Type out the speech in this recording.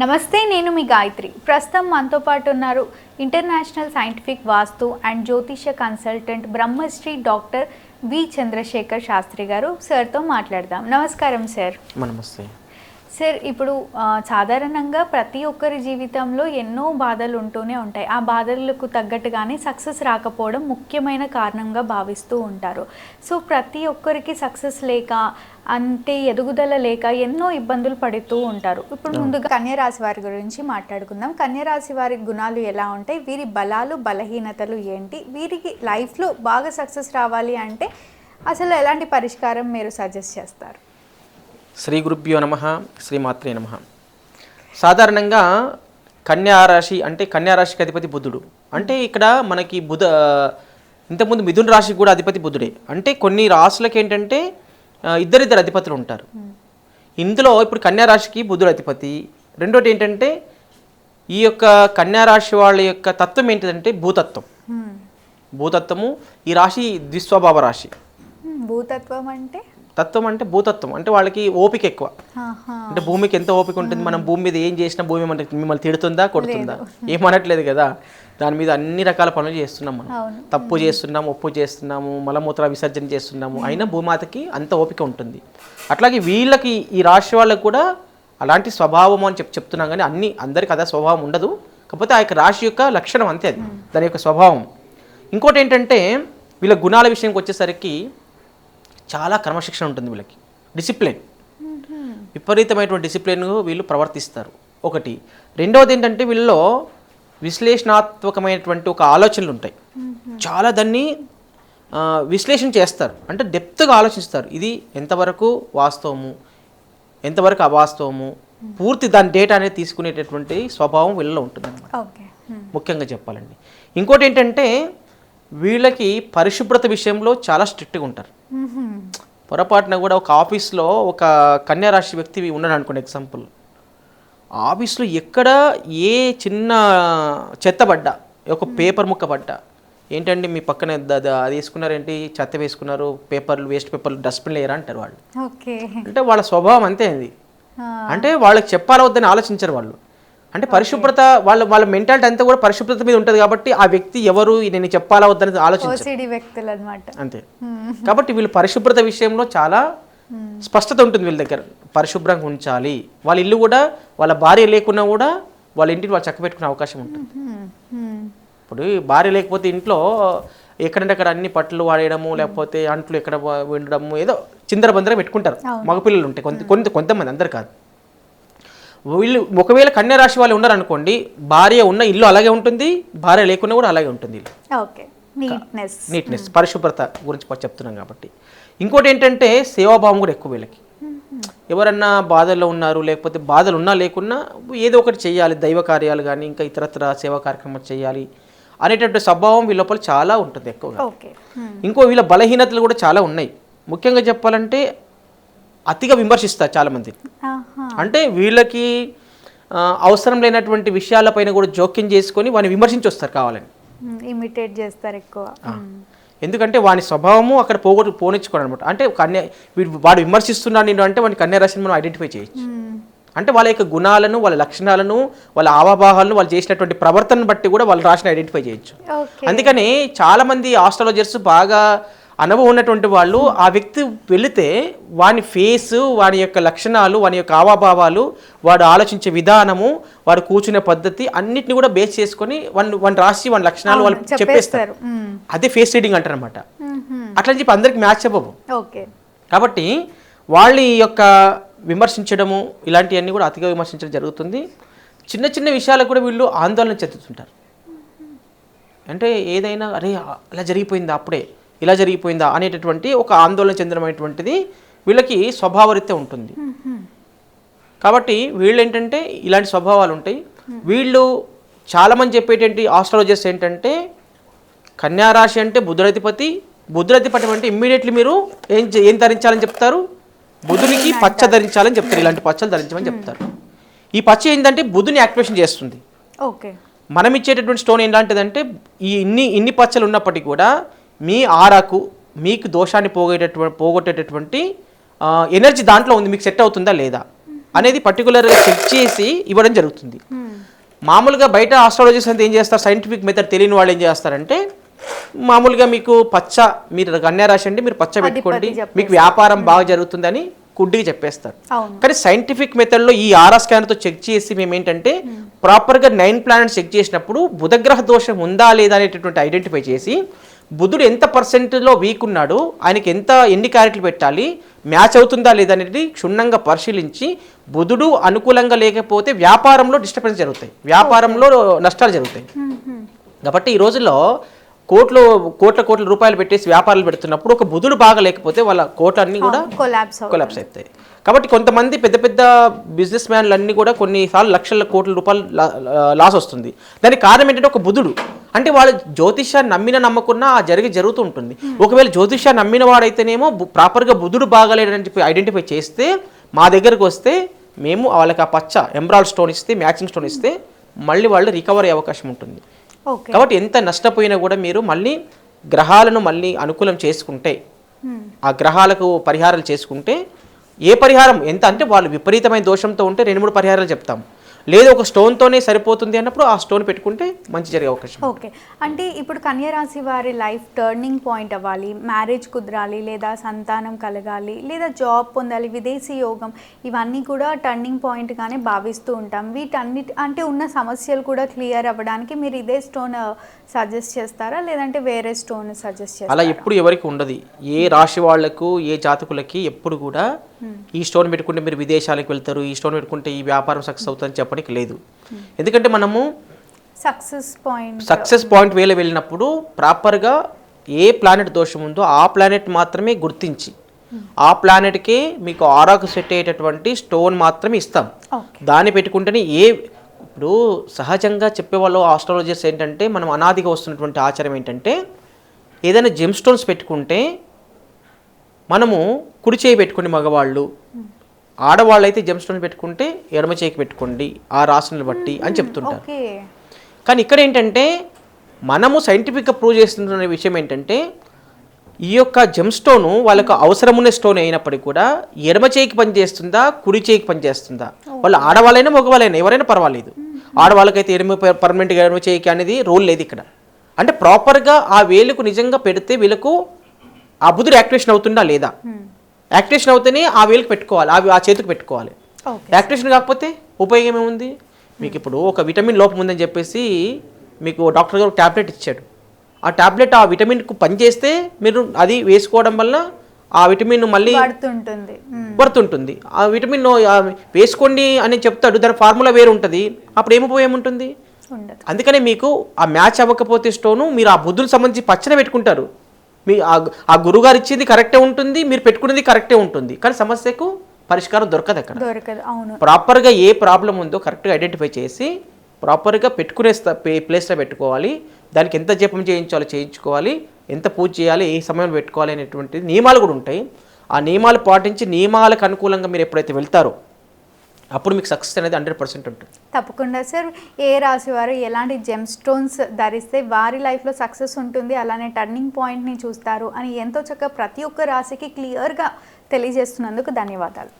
నమస్తే, నేను మీ గాయత్రి. ప్రస్తుతం మనతో పాటు ఉన్నారు international scientific vastu and jyotisha consultant Brahmashri doctor V Chandrashekhar Shastri గారు. సార్తో మాట్లాడదాం. నమస్కారం సార్. నమస్తే సార్, ఇప్పుడు సాధారణంగా ప్రతి ఒక్కరి జీవితంలో ఎన్నో బాధలు ఉంటూనే ఉంటాయి. ఆ బాధలకు తగ్గట్టుగానే సక్సెస్ రాకపోవడం ముఖ్యమైన కారణంగా భావిస్తూ ఉంటారు. సో ప్రతి ఒక్కరికి సక్సెస్ లేక, అంటే ఎదుగుదల లేక ఎన్నో ఇబ్బందులు పడుతూ ఉంటారు. ఇప్పుడు ముందుగా కన్యరాశి వారి గురించి మాట్లాడుకుందాం. కన్యరాశి వారి గుణాలు ఎలా ఉంటాయి, వీరి బలాలు బలహీనతలు ఏంటి, వీరికి లైఫ్లో బాగా సక్సెస్ రావాలి అంటే అసలు ఎలాంటి పరిష్కారం మీరు సజెస్ట్ చేస్తారు? శ్రీ గురుభ్యో నమః, శ్రీమాత్రే నమః. సాధారణంగా కన్యారాశి అంటే కన్యారాశికి అధిపతి బుధుడు. అంటే ఇక్కడ మనకి ఇంతకుముందు మిథున రాశికి కూడా అధిపతి బుధుడే. అంటే కొన్ని రాశులకి ఏంటంటే ఇద్దరిద్దరు అధిపతులు ఉంటారు. ఇందులో ఇప్పుడు కన్యారాశికి బుధుడు అధిపతి. రెండోటి ఏంటంటే ఈ యొక్క కన్యారాశి వాళ్ళ యొక్క తత్వం ఏంటిదంటే భూతత్వం. భూతత్వము ఈ రాశి ద్విస్వభావ రాశి. భూతత్వం అంటే తత్వం అంటే భూతత్వం అంటే వాళ్ళకి ఓపిక ఎక్కువ. అంటే భూమికి ఎంత ఓపిక ఉంటుంది, మనం భూమి మీద ఏం చేసినా భూమి మనకి మిమ్మల్ని తిడుతుందా కొడుతుందా ఏమనట్లేదు కదా. దాని మీద అన్ని రకాల పనులు చేస్తున్నాం మనం. తప్పు చేస్తున్నాము, ఒప్పు చేస్తున్నాము, మలమూత్ర విసర్జన చేస్తున్నాము, అయినా భూమాతకి అంత ఓపిక ఉంటుంది. అట్లాగే వీళ్ళకి ఈ రాశి వాళ్ళకి కూడా అలాంటి స్వభావం అని చెప్తున్నాం. కానీ అందరికి అదే స్వభావం ఉండదు. కాకపోతే ఆ యొక్క రాశి యొక్క లక్షణం అంతే, అది దాని యొక్క స్వభావం. ఇంకోటి ఏంటంటే వీళ్ళ గుణాల విషయంకి వచ్చేసరికి చాలా క్రమశిక్షణ ఉంటుంది వీళ్ళకి, డిసిప్లిన్, విపరీతమైనటువంటి డిసిప్లిన్ వీళ్ళు ప్రవర్తిస్తారు ఒకటి. రెండవది ఏంటంటే వీళ్ళలో విశ్లేషణాత్మకమైనటువంటి ఒక ఆలోచనలు ఉంటాయి. చాలా దాన్ని విశ్లేషణ చేస్తారు, అంటే డెప్త్గా ఆలోచిస్తారు. ఇది ఎంతవరకు వాస్తవము, ఎంతవరకు అవాస్తవము, పూర్తి దాని డేటా అనేది తీసుకునేటటువంటి స్వభావం వీళ్ళలో ఉంటుంది అన్నమాట, ముఖ్యంగా చెప్పాలండి. ఇంకోటి ఏంటంటే వీళ్ళకి పరిశుభ్రత విషయంలో చాలా స్ట్రిక్ట్గా ఉంటారు. పొరపాటున కూడా ఒక ఆఫీస్లో ఒక కన్యారాశి వ్యక్తి ఉన్నాడు అనుకోండి, ఎగ్జాంపుల్, ఆఫీస్లో ఎక్కడ ఏ చిన్న చెత్త పడ్డా, ఒక పేపర్ ముక్క పడ్డా, ఏంటండి మీ పక్కన అది వేసుకున్నారేంటి, చెత్త వేసుకున్నారు, పేపర్లు, వేస్ట్ పేపర్లు డస్ట్బిన్లో వేయరా అంటారు వాళ్ళు. అంటే వాళ్ళ స్వభావం అంతే అది. అంటే వాళ్ళకి చెప్పాలా వద్దని ఆలోచించరు వాళ్ళు. అంటే పరిశుభ్రత వాళ్ళ మెంటాలిటీ అంతా కూడా పరిశుభ్రత మీద ఉంటుంది. కాబట్టి ఆ వ్యక్తి ఎవరు, నేను చెప్పాలా వద్దని ఆలోచించారు అంతే. కాబట్టి వీళ్ళు పరిశుభ్రత విషయంలో చాలా స్పష్టత ఉంటుంది వీళ్ళ దగ్గర. పరిశుభ్రంగా ఉంచాలి. వాళ్ళ ఇల్లు కూడా వాళ్ళ భార్య లేకున్నా కూడా వాళ్ళ ఇంటిని వాళ్ళు చక్కబెట్టుకునే అవకాశం ఉంటుంది. ఇప్పుడు భార్య లేకపోతే ఇంట్లో ఎక్కడంటే అక్కడ అన్ని పట్లు వాడేయడము, లేకపోతే అంట్లు ఎక్కడ వినడము, ఏదో చిందరబందర పెట్టుకుంటారు మగపిల్లలు ఉంటాయి కొంతమంది, అందరు కాదు. వీళ్ళు ఒకవేళ కన్యారాశి వాళ్ళు ఉన్నారనుకోండి, భార్య ఉన్న ఇల్లు అలాగే ఉంటుంది, భార్య లేకున్నా కూడా అలాగే ఉంటుంది. నీట్నెస్, పరిశుభ్రత గురించి చెప్తున్నాం కాబట్టి. ఇంకోటి ఏంటంటే సేవాభావం కూడా ఎక్కువ వీళ్ళకి. ఎవరన్నా బాధల్లో ఉన్నారు, లేకపోతే బాధలు ఉన్నా లేకున్నా ఏదో ఒకటి చేయాలి, దైవ కార్యాలు కానీ ఇంకా ఇతరత్ర సేవా కార్యక్రమాలు చేయాలి అనేటటువంటి స్వభావం వీళ్ళ లోపల చాలా ఉంటుంది ఎక్కువగా. ఇంకో వీళ్ళ బలహీనతలు కూడా చాలా ఉన్నాయి. ముఖ్యంగా చెప్పాలంటే అతిగా విమర్శిస్తారు చాలామంది. అంటే వీళ్ళకి అవసరం లేనటువంటి విషయాలపైన కూడా జోక్యం చేసుకొని వాడిని విమర్శించి వస్తారు, కావాలని ఇమిటేట్ చేస్తారు ఎక్కువ. ఎందుకంటే వాని స్వభావము అక్కడ పోనిచ్చుకోవడం అనమాట. అంటే వాడు విమర్శిస్తున్నాడు నేను అంటే వాడిని కన్యారాశిని మనం ఐడెంటిఫై చేయొచ్చు. అంటే వాళ్ళ యొక్క గుణాలను, వాళ్ళ లక్షణాలను, వాళ్ళ ఆవాభావాలను, వాళ్ళు చేసినటువంటి ప్రవర్తనను బట్టి కూడా వాళ్ళ రాశిని ఐడెంటిఫై చేయొచ్చు. అందుకని చాలామంది ఆస్ట్రాలజర్స్ బాగా అనుభవం ఉన్నటువంటి వాళ్ళు ఆ వ్యక్తి వెళితే వాని ఫేసు, వాని యొక్క లక్షణాలు, వాని యొక్క హావభావాలు, వాడు ఆలోచించే విధానము, వాడు కూర్చునే పద్ధతి అన్నిటిని కూడా బేస్ చేసుకొని వాని రాసి వాని లక్షణాలు వాళ్ళు చెప్పేస్తారు. అదే ఫేస్ రీడింగ్ అంటారు అనమాట. అట్లని చెప్పి అందరికి మ్యాచ్ అవ్వవు. కాబట్టి వాళ్ళ యొక్క విమర్శించడము ఇలాంటివన్నీ కూడా అతిగా విమర్శించడం జరుగుతుంది. చిన్న చిన్న విషయాలకు కూడా వీళ్ళు ఆందోళన చెందుతుంటారు. అంటే ఏదైనా అరే అలా జరిగిపోయిందా, అప్పుడే ఇలా జరిగిపోయిందా అనేటటువంటి ఒక ఆందోళన చెందడమైనటువంటిది వీళ్ళకి స్వభావరీత్యా ఉంటుంది. కాబట్టి వీళ్ళు ఏంటంటే ఇలాంటి స్వభావాలు ఉంటాయి. వీళ్ళు చాలామంది చెప్పేటువంటి ఆస్ట్రాలజర్స్ ఏంటంటే కన్యారాశి అంటే బుధుడధిపతి అంటే ఇమ్మీడియట్లీ మీరు ఏం ధరించాలని చెప్తారు, బుధునికి పచ్చ ధరించాలని చెప్తారు. ఇలాంటి పచ్చలు ధరించమని చెప్తారు. ఈ పచ్చ ఏంటంటే బుధుని యాక్టివేషన్ చేస్తుంది. మనం ఇచ్చేటటువంటి స్టోన్ ఏంటంటేదంటే ఈ ఇన్ని పచ్చలు ఉన్నప్పటికీ కూడా మీ ఆరాకు, మీకు దోషాన్ని పోగొట్టేటటువంటి ఎనర్జీ దాంట్లో ఉంది, మీకు సెట్ అవుతుందా లేదా అనేది పర్టికులర్గా చెక్ చేసి ఇవ్వడం జరుగుతుంది. మామూలుగా బయట ఆస్ట్రాలజిస్ట్ అంతా ఏం చేస్తారు, సైంటిఫిక్ మెథడ్ తెలియని వాళ్ళు ఏం చేస్తారంటే మామూలుగా మీకు పచ్చ, మీరు కన్యా రాశి అండి మీరు పచ్చ పెట్టుకోండి మీకు వ్యాపారం బాగా జరుగుతుందని కుడ్డిగా చెప్పేస్తారు. కానీ సైంటిఫిక్ మెథడ్లో ఈ ఆరా స్కాన్తో చెక్ చేసి మేము ఏంటంటే ప్రాపర్గా 9 ప్లానెట్స్ చెక్ చేసినప్పుడు బుధగ్రహ దోషం ఉందా లేదా అనేటటువంటి ఐడెంటిఫై చేసి బుధుడు ఎంత పర్సెంట్లో వీక్ ఉన్నాడు, ఆయనకి ఎన్ని క్యారెట్లు పెట్టాలి, మ్యాచ్ అవుతుందా లేదా అనేది క్షుణ్ణంగా పరిశీలించి బుధుడు అనుకూలంగా లేకపోతే వ్యాపారంలో డిస్టర్బెన్స్ జరుగుతాయి, వ్యాపారంలో నష్టాలు జరుగుతాయి. కాబట్టి ఈ రోజుల్లో కోట్ల రూపాయలు పెట్టేసి వ్యాపారాలు పెడుతున్నప్పుడు ఒక బుధుడు బాగా లేకపోతే వాళ్ళ కోట్లన్నీ కూడా కొలాప్స్ అవుతాయి. కాబట్టి కొంతమంది పెద్ద పెద్ద బిజినెస్ మ్యాన్లు అన్నీ కూడా కొన్నిసార్లు లక్షల కోట్ల రూపాయలు లాస్ వస్తుంది. దానికి కారణం ఏంటంటే ఒక బుధుడు. అంటే వాళ్ళు జ్యోతిష్యాన్ని నమ్మకున్నా జరుగుతూ ఉంటుంది. ఒకవేళ జ్యోతిష్యాన్ని నమ్మిన వాడైతేనేమో ప్రాపర్గా బుధుడు బాగాలేదని చెప్పి ఐడెంటిఫై చేస్తే మా దగ్గరకు వస్తే మేము వాళ్ళకి ఆ పచ్చ ఎంబ్రాయిడ్ స్టోన్ ఇస్తే, మ్యాచింగ్ స్టోన్ ఇస్తే మళ్ళీ వాళ్ళు రికవర్ అయ్యే అవకాశం ఉంటుంది. కాబట్టి ఎంత నష్టపోయినా కూడా మీరు మళ్ళీ గ్రహాలను మళ్ళీ అనుకూలం చేసుకుంటే, ఆ గ్రహాలకు పరిహారాలు చేసుకుంటే, ఏ పరిహారం ఎంత అంటే వాళ్ళు విపరీతమైన దోషంతో ఉంటే 2-3 పరిహారాలు చెప్తాం. లేదు ఒక స్టోన్తోనే సరిపోతుంది అన్నప్పుడు ఆ స్టోన్ పెట్టుకుంటే మంచి జరిగే అవకాశం. ఓకే, అంటే ఇప్పుడు కన్యా రాశి వారి లైఫ్ టర్నింగ్ పాయింట్ అవ్వాలి, మ్యారేజ్ కుదరాలి, లేదా సంతానం కలగాలి, లేదా జాబ్ పొందాలి, విదేశీ యోగం, ఇవన్నీ కూడా టర్నింగ్ పాయింట్గానే భావిస్తూ ఉంటాం. వీటన్నిటి అంటే ఉన్న సమస్యలు కూడా క్లియర్ అవ్వడానికి మీరు ఇదే స్టోన్ సజెస్ట్ చేస్తారా, లేదంటే వేరే స్టోన్ సజెస్ట్ చేస్తారా? అలా ఎప్పుడు ఎవరికి ఉండదు. ఏ రాశి వాళ్లకు, ఏ జాతకులకి ఎప్పుడు కూడా ఈ స్టోన్ పెట్టుకుంటే మీరు విదేశాలకు వెళ్తారు, ఈ స్టోన్ పెట్టుకుంటే ఈ వ్యాపారం సక్సెస్ అవుతుందని చెప్పడానికి లేదు. ఎందుకంటే మనము సక్సెస్ పాయింట్ వేలో వెళ్ళినప్పుడు ప్రాపర్గా ఏ ప్లానెట్ దోషం ఉందో ఆ ప్లానెట్ మాత్రమే గుర్తించి ఆ ప్లానెట్కే మీకు ఆరాకు సెట్ అయ్యేటటువంటి స్టోన్ మాత్రమే ఇస్తాం. దాన్ని పెట్టుకుంటేనే ఇప్పుడు సహజంగా చెప్పేవాళ్ళు ఆస్ట్రాలజర్స్ ఏంటంటే మనం అనాదిగా వస్తున్నటువంటి ఆచారం ఏంటంటే ఏదైనా జెమ్ స్టోన్స్ పెట్టుకుంటే మనము కుడి చేయి పెట్టుకోండి మగవాళ్ళు, ఆడవాళ్ళు అయితే జెమ్ స్టోన్స్ పెట్టుకుంటే ఎడమ చేయికి పెట్టుకోండి ఆ రాశులను బట్టి అని చెప్తుంటారు. కానీ ఇక్కడ ఏంటంటే మనము సైంటిఫిక్గా ప్రూవ్ చేస్తున్న విషయం ఏంటంటే ఈ యొక్క జెమ్ స్టోను వాళ్ళకు అవసరమున్న స్టోన్ అయినప్పటికీ కూడా ఎడమ చేయికి పనిచేస్తుందా, కుడి చేయికి పనిచేస్తుందా, వాళ్ళు ఆడవాళ్ళైనా మగవాళ్ళైనా ఎవరైనా పర్వాలేదు. ఆడవాళ్ళకైతే పర్మనెంట్గా ఎడమ చేయికి అనేది రూల్ లేదు ఇక్కడ. అంటే ప్రాపర్గా ఆ వేలుకు నిజంగా పెడితే వీళ్ళకు ఆ బుధుడు యాక్టివేషన్ అవుతుందా లేదా, యాక్టివేషన్ అవుతేనే ఆ వేలుకు పెట్టుకోవాలి, ఆ చేతికి పెట్టుకోవాలి. యాక్టివేషన్ కాకపోతే ఉపయోగం ఏముంది? మీకు ఇప్పుడు ఒక విటమిన్ లోపం ఉందని చెప్పేసి మీకు డాక్టర్ గారు ట్యాబ్లెట్ ఇచ్చాడు, ఆ ట్యాబ్లెట్ ఆ విటమిన్కు పనిచేస్తే మీరు అది వేసుకోవడం వల్ల ఆ విటమిన్ మళ్ళీ పడుతుంటుంది. ఆ విటమిన్ వేసుకోండి అని చెప్తాడు, దాని ఫార్ములా వేరు ఉంటుంది, అప్పుడు ఏముంటుంది? అందుకనే మీకు ఆ మ్యాచ్ అవ్వకపోతే స్టోను మీరు ఆ బుద్ధులకు సంబంధించి పచ్చన పెట్టుకుంటారు. మీ ఆ గురుగారు ఇచ్చింది కరెక్టే ఉంటుంది, మీరు పెట్టుకునేది కరెక్టే ఉంటుంది, కానీ సమస్యకు పరిష్కారం దొరకదు అక్కడ. ప్రాపర్గా ఏ ప్రాబ్లం ఉందో కరెక్ట్గా ఐడెంటిఫై చేసి ప్రాపర్గా పెట్టుకునే ప్లేస్లో పెట్టుకోవాలి. దానికి ఎంత జపం చేయించుకోవాలి, ఎంత పూజ చేయాలి, ఏ సమయంలో పెట్టుకోవాలి అనేటువంటి నియమాలు కూడా ఉంటాయి. ఆ నియమాలు పాటించి నియమాలకు అనుకూలంగా మీరు ఎప్పుడైతే వెళ్తారో అప్పుడు మీకు సక్సెస్ అనేది 100% ఉంటుంది. తప్పకుండా సార్. ఏ రాశి వారు ఎలాంటి జెమ్ స్టోన్స్ ధరిస్తే వారి లైఫ్లో సక్సెస్ ఉంటుంది, అలానే టర్నింగ్ పాయింట్ని చూస్తారు అని ఎంతో చక్కగా ప్రతి ఒక్క రాశికి క్లియర్గా తెలియజేస్తున్నందుకు ధన్యవాదాలు.